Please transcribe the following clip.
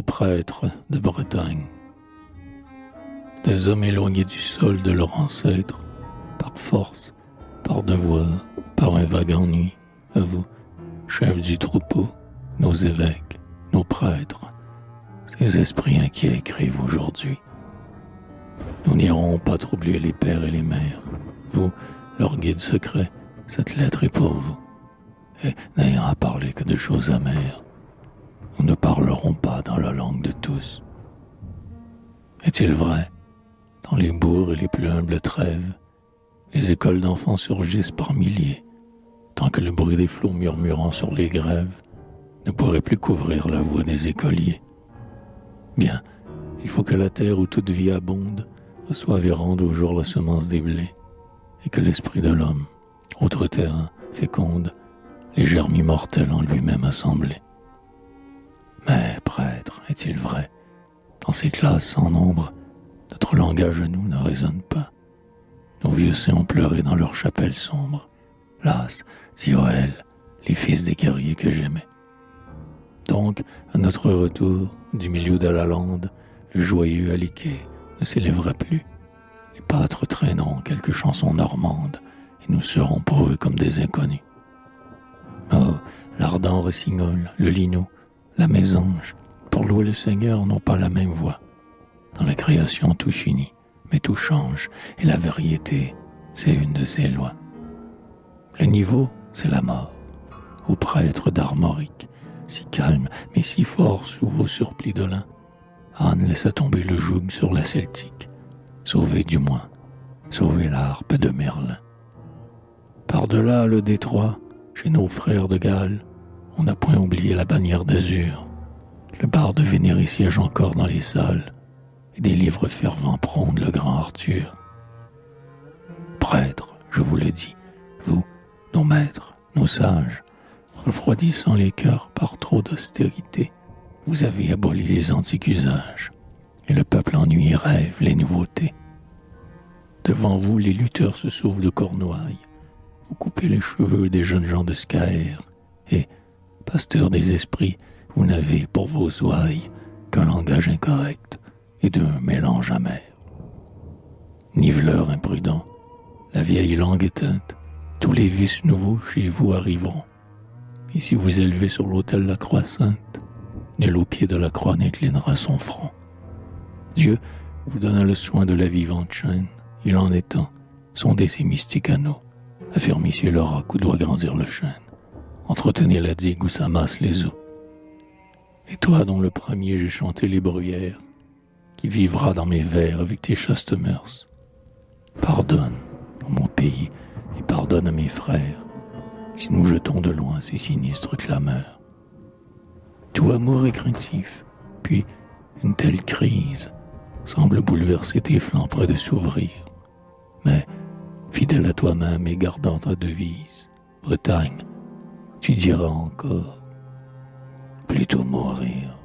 prêtres de Bretagne. Des hommes éloignés du sol de leur ancêtre, par force, par devoir, par un vague ennui, à vous, chefs du troupeau, nos évêques, nos prêtres, ces esprits inquiets écrivent aujourd'hui. Nous n'irons pas troubler les pères et les mères. Vous, leur guide secret, cette lettre est pour vous. Et n'ayant à parler que de choses amères, nous ne parlerons pas dans la langue de tous. Est-il vrai, dans les bourgs et les plus humbles trêves, les écoles d'enfants surgissent par milliers, tant que le bruit des flots murmurant sur les grèves ne pourrait plus couvrir la voix des écoliers. Bien, il faut que la terre où toute vie abonde reçoive et rende au jour la semence des blés, et que l'esprit de l'homme, autre terrain, féconde, les germes immortels en lui-même assemblés. Mais, prêtre, est-il vrai, dans ces classes sans nombre, notre langage à nous ne résonne pas. Nos vieux saints ont pleuré dans leur chapelle sombre. Las, dit Oël, les fils des guerriers que j'aimais. Donc, à notre retour, du milieu de la lande, le joyeux aliquet ne s'élèvera plus. Les pâtres traîneront quelques chansons normandes, et nous serons pour eux comme des inconnus. Oh, l'ardent rossignol, le linot, la mésange, pour louer le Seigneur, n'ont pas la même voix. Dans la création, tout s'unit, mais tout change, et la variété, c'est une de ses lois. Le niveau, c'est la mort. Ô prêtres d'Armorique, si calme, mais si fort sous vos surplis de lin, Anne laissa tomber le joug sur la celtique. Sauvez du moins, sauvez la harpe de Merlin. Par-delà le détroit, chez nos frères de Galles, on n'a point oublié la bannière d'azur. Le barde vénéré siège encore dans les salles, et des livres fervents prônent le grand Arthur. Prêtres, je vous le dis, vous, nos maîtres, nos sages, refroidissant les cœurs par trop d'austérité, vous avez aboli les antiques usages, et le peuple ennuyé rêve les nouveautés. Devant vous, les lutteurs se sauvent de Cornouailles, vous coupez les cheveux des jeunes gens de Scaër, et, pasteur des esprits, vous n'avez pour vos ouailles qu'un langage incorrect et d'un mélange amer. Niveleur imprudent, la vieille langue éteinte, tous les vices nouveaux chez vous arriveront. Et si vous élevez sur l'autel la croix sainte, nul au pied de la croix n'inclinera son front. Dieu vous donna le soin de la vivante chaîne, il en est temps, sondez ces mystiques anneaux, affermissez le roc où doit grandir le chêne, entretenez la digue où s'amassent les eaux. Et toi dont le premier j'ai chanté les bruyères, qui vivras dans mes vers avec tes chastes mœurs, pardonne, ô mon pays, et pardonne à mes frères, si nous jetons de loin ces sinistres clameurs. Tout amour est craintif, puis une telle crise semble bouleverser tes flancs près de s'ouvrir. Mais, fidèle à toi-même et gardant ta devise, Bretagne, tu diras encore, plutôt mourir.